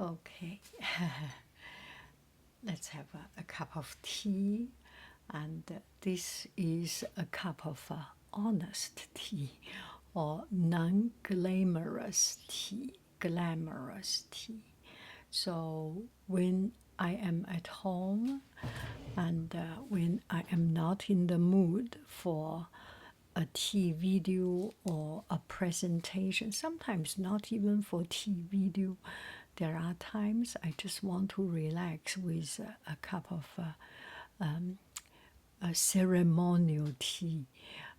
Okay, let's have a cup of tea, and this is a cup of honest tea or non-glamorous tea, glamorous tea. So when I am at home and when I am not in the mood for a tea video or a presentation, sometimes not even for tea video, there are times I just want to relax with a cup of a ceremonial tea.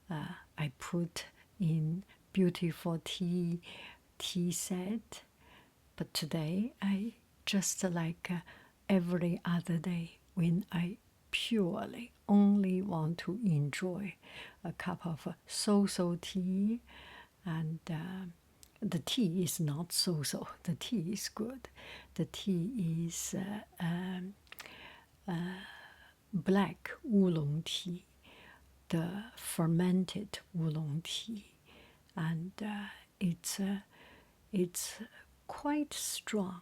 I put in beautiful tea set, but today I just like every other day when I purely only want to enjoy a cup of so-so tea, and the tea is not so-so. The tea is good. The tea is black oolong tea, the fermented oolong tea, and it's quite strong,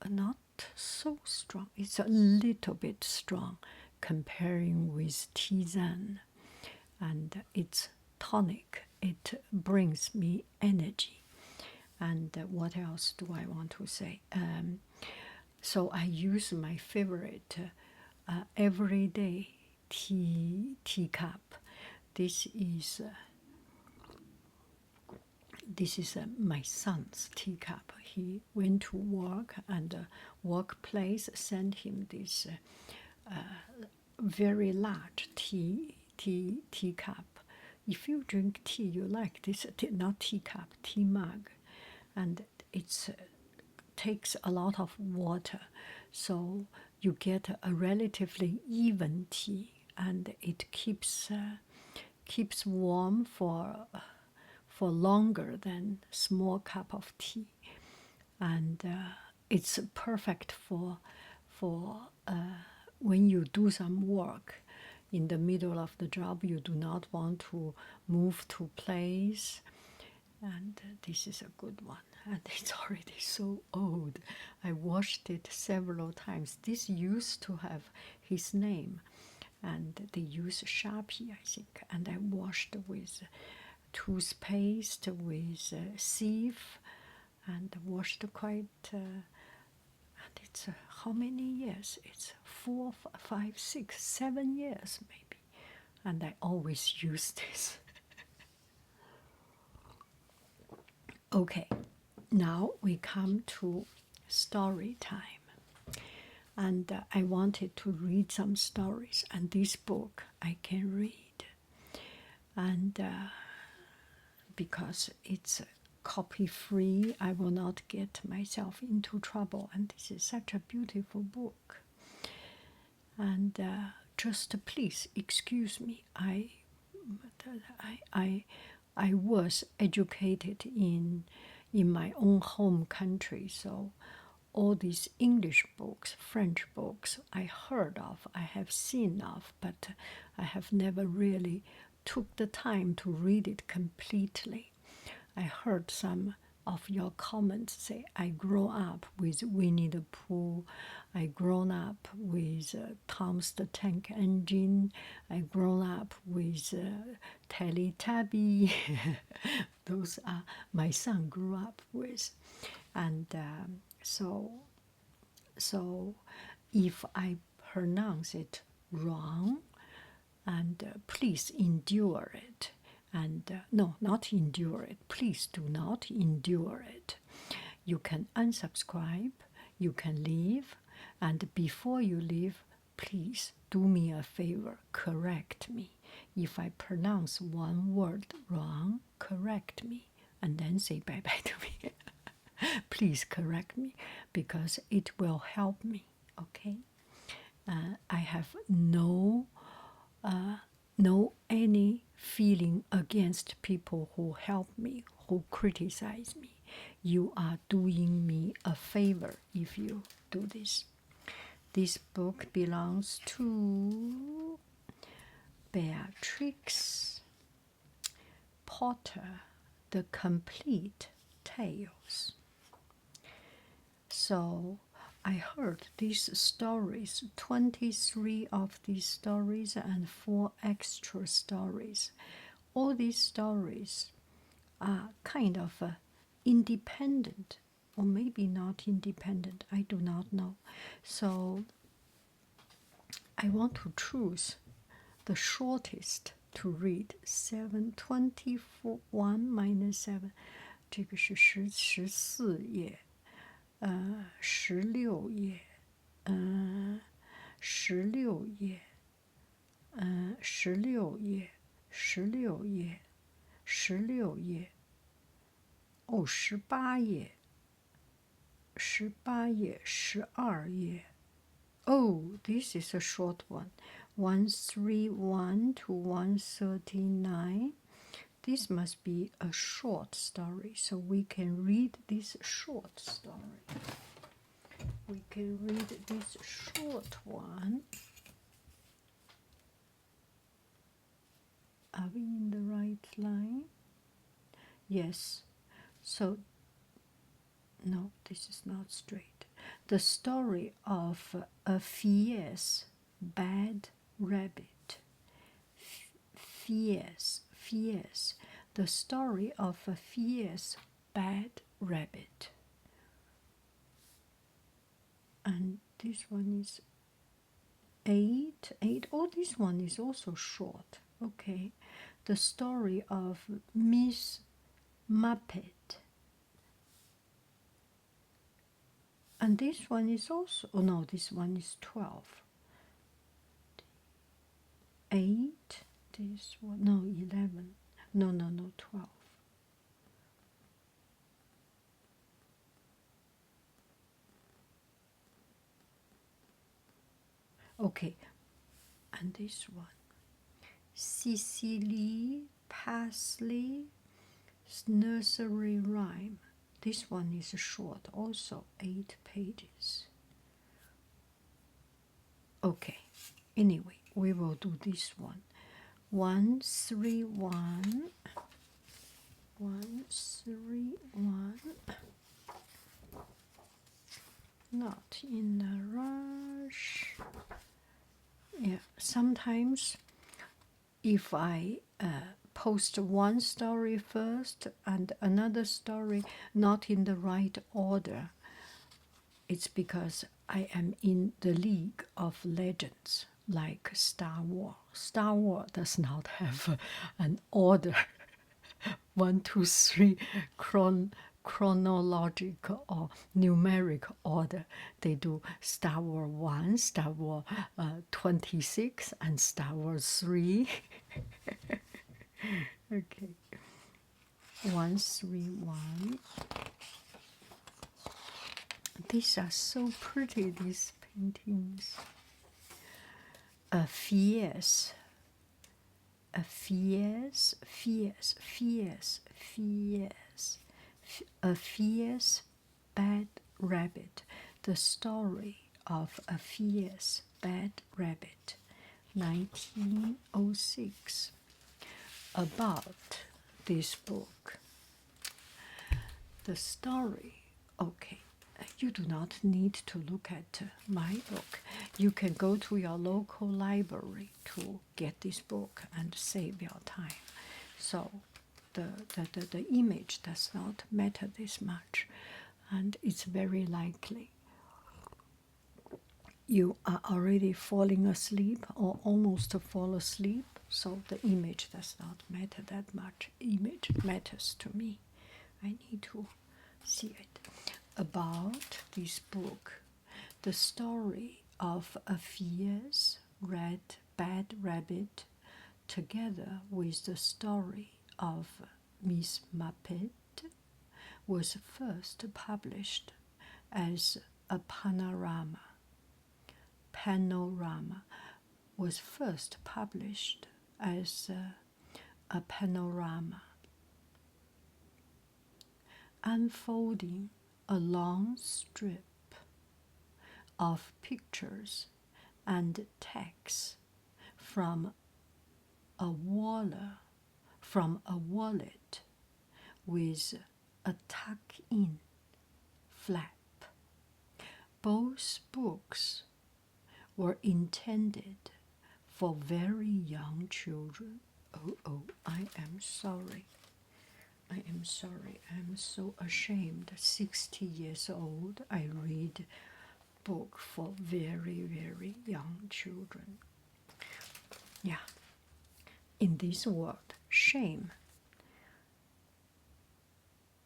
not so strong. It's a little bit strong comparing with tisane, and it's tonic. It brings me energy. And what else do I want to say? So I use my favorite everyday teacup. This is my son's teacup. He went to work, and the workplace sent him this very large teacup. If you drink tea, you like this, not teacup, tea mug, and it takes a lot of water, so you get a relatively even tea, and it keeps warm for longer than small cup of tea, and it's perfect for when you do some work in the middle of the job. You do not want to move to place, and this is a good one, and it's already so old. I washed it several times. This used to have his name, and they use Sharpie, I think, and I washed with toothpaste, with sieve, and washed quite and it's how many years? It's 4, 5, 6, 7 years maybe, and I always use this. Okay, now we come to story time, and I wanted to read some stories, and this book I can read, and because it's copy free, I will not get myself into trouble, and this is such a beautiful book. And just please excuse me. I was educated in my own home country, so all these English books, French books, I heard of, I have seen of, but I have never really took the time to read it completely. I heard some of your comments say, I grew up with Winnie the Pooh, I grown up with Tom's the Tank Engine, I grown up with Teletubby. Those are my son grew up with, and so if I pronounce it wrong, and please endure it. And no, not endure it. Please do not endure it. You can unsubscribe, you can leave, and before you leave, please do me a favor, correct me. If I pronounce one word wrong, correct me, and then say bye bye to me. Please correct me, because it will help me, okay? I have no any feeling against people who help me, who criticize me. You are doing me a favor if you do this. This book belongs to Beatrix Potter, The Complete Tales. So I heard these stories, 23 of these stories and 4 extra stories. All these stories are kind of independent, or maybe not independent, I do not know. So I want to choose the shortest to read. 721 minus 7，这个是14页，16页，16页，16页，16页，哦，18页，12页。Oh, this is a short one. 131 to 139. This must be a short story, so we can read this short story. We can read this short one. Are we in the right line? Yes. So, no, this is not straight. The story of a fierce bad rabbit. Fierce. The story of a fierce bad rabbit. And this one is 8. Oh, this one is also short. Okay. The story of Miss Muppet. And this one is also, oh no, this one is 12. 8, this one, no, 11. No, 12. Okay, and this one. Cecily Parsley Nursery Rhyme. This one is short, also 8 pages. Okay, anyway, we will do this one. 131. 131. Not in a rush. Yeah, sometimes if I post one story first and another story not in the right order, it's because I am in the League of Legends, like Star Wars. Star Wars does not have an order. 1, 2, 3 chronological or numeric order. They do Star Wars 1, Star Wars 26, and Star Wars 3. Okay. 131. These are so pretty, these paintings. A fierce bad rabbit. The story of a fierce bad rabbit. 1906. About this book. The story, okay. You do not need to look at my book. You can go to your local library to get this book and save your time. So the image does not matter this much, and it's very likely you are already falling asleep or almost fall asleep, so the image does not matter that much. Image matters to me. I need to see it. About this book, the story of a fierce bad rabbit, together with the story of Miss Muppet, was first published as a panorama. Panorama was first published as a panorama, unfolding a long strip of pictures and text from a wallet with a tuck-in flap. both books were intended for very young children. Oh, I am sorry. I am sorry. I'm so ashamed. 60 years old, I read book for very, very young children. Yeah. In this world, shame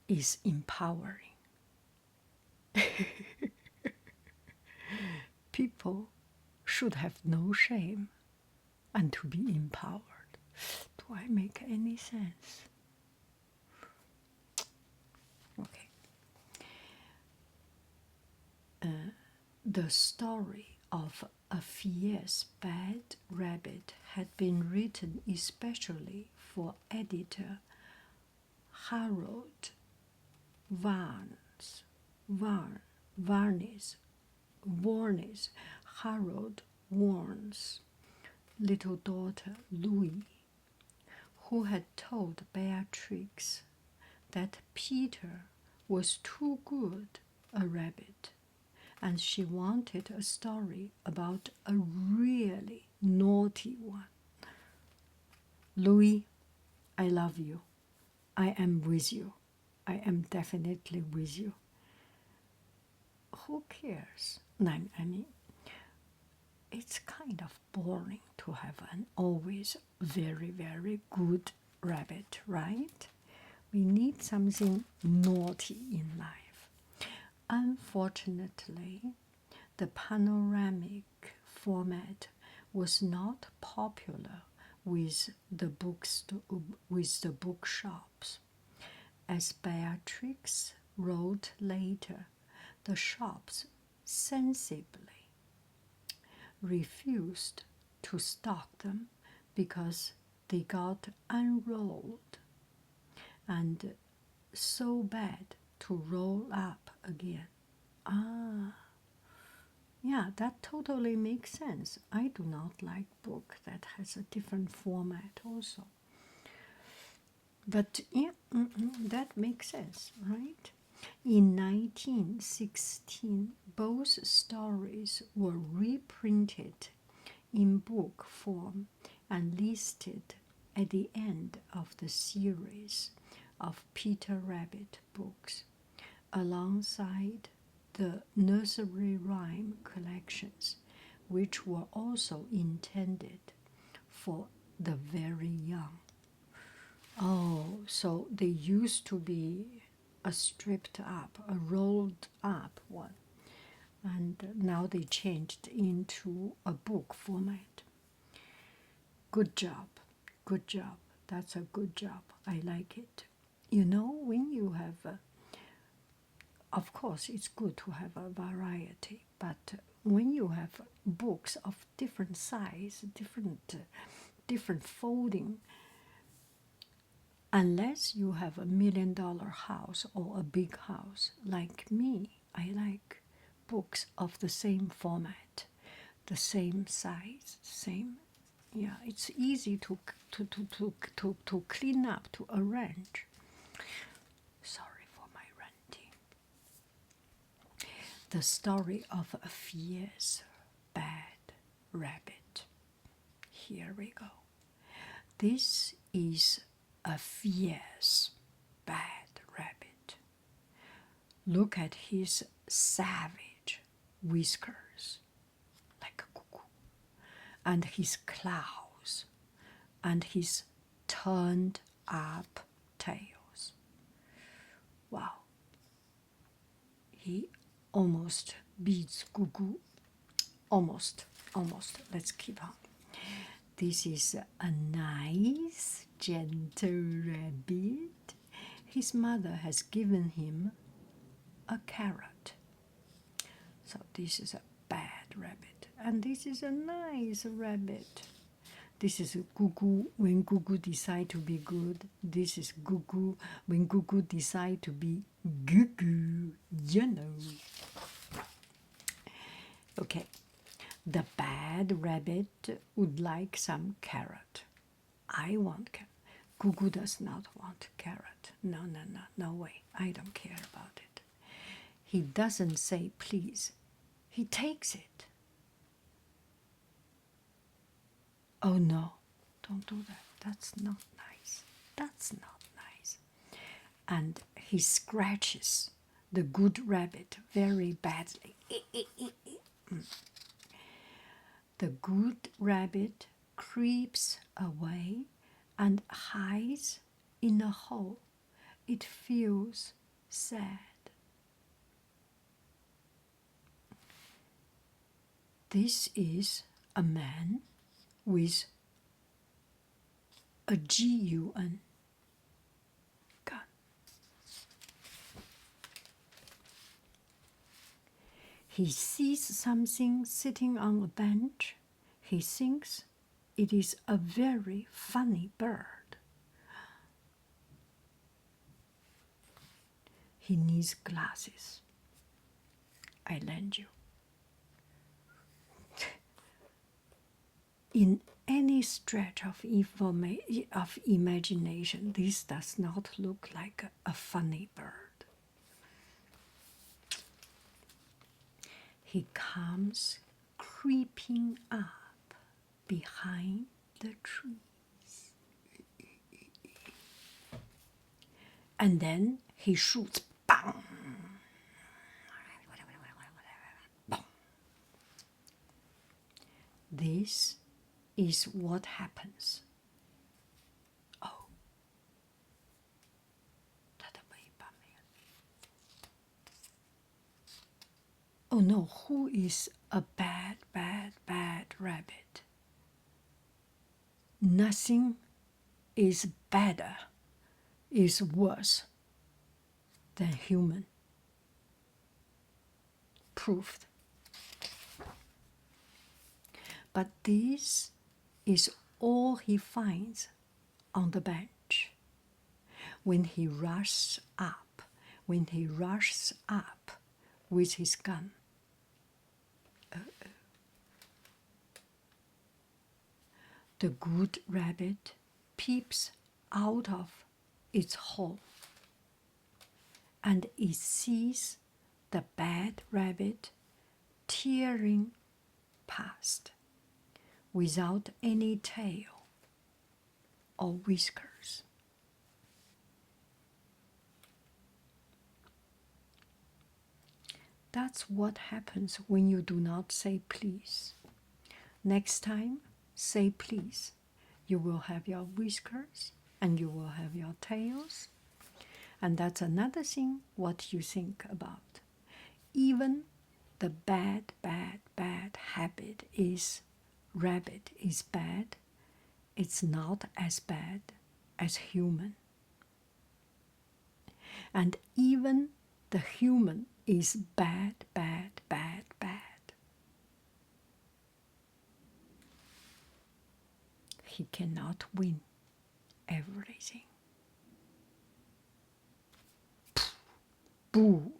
is empowering. People should have no shame and to be empowered. Do I make any sense? Okay. The story of a fierce bad rabbit had been written especially for editor Harold Varnes, Harold Warren's little daughter Louis, who had told Beatrix that Peter was too good a rabbit, and she wanted a story about a really naughty one. Louis, I love you. I am with you. I am definitely with you. Who cares? I mean, it's kind of boring to have an always very, very good rabbit, right? We need something naughty in life. Unfortunately, the panoramic format was not popular with the bookshops. As Beatrix wrote later, the shops sensibly refused to stock them because they got unrolled and so bad to roll up again. Yeah, that totally makes sense. I do not like book that has a different format also. But yeah, that makes sense, right? In 1916, both stories were reprinted in book form and listed at the end of the series of Peter Rabbit books, alongside the nursery rhyme collections, which were also intended for the very young. Oh, so they used to be a stripped up, a rolled up one, and now they changed into a book format. Good job, good job. That's a good job. I like it. You know, when you have, of course, it's good to have a variety, but when you have books of different size, different folding, unless you have a $1 million house or a big house like me, I like books of the same format, the same size, same. Yeah, it's easy to clean up, to arrange. Sorry for my ranting. The story of a fierce bad rabbit. Here we go. This is a fierce bad rabbit. Look at his savage whiskers, like a cuckoo, and his claws, and his turned up tails. Wow. He almost beats Gugu. Almost. Let's keep on. This is a nice, gentle rabbit. His mother has given him a carrot. So this is a bad rabbit. And this is a nice rabbit. This is Gugu when Gugu decide to be good. This is Gugu when Gugu decide to be Gugu, you know. Okay. The bad rabbit would like some carrot. I want carrot. Gugu does not want carrot. No way. I don't care about it. He doesn't say please. He takes it. Oh no, don't do that. That's not nice. That's not nice. And he scratches the good rabbit very badly. The good rabbit creeps away and hides in a hole. It feels sad. This is a man with a gun. Gun. He sees something sitting on a bench. He thinks it is a very funny bird. He needs glasses. I lend you. In any stretch of imagination, this does not look like a funny bird. He comes creeping up behind the trees. And then he shoots. Bang! This is what happens. Oh. Oh no, who is a bad rabbit? Nothing is better, is worse than human. Proved. But this is all he finds on the bench. When he rushes up with his gun. The good rabbit peeps out of its hole, and it sees the bad rabbit tearing past without any tail or whiskers. That's what happens when you do not say please. Next time, say please. You will have your whiskers and you will have your tails. And that's another thing what you think about. Even the bad habit is rabbit is bad. It's not as bad as human. And even the human is bad. He cannot win everything. Boo!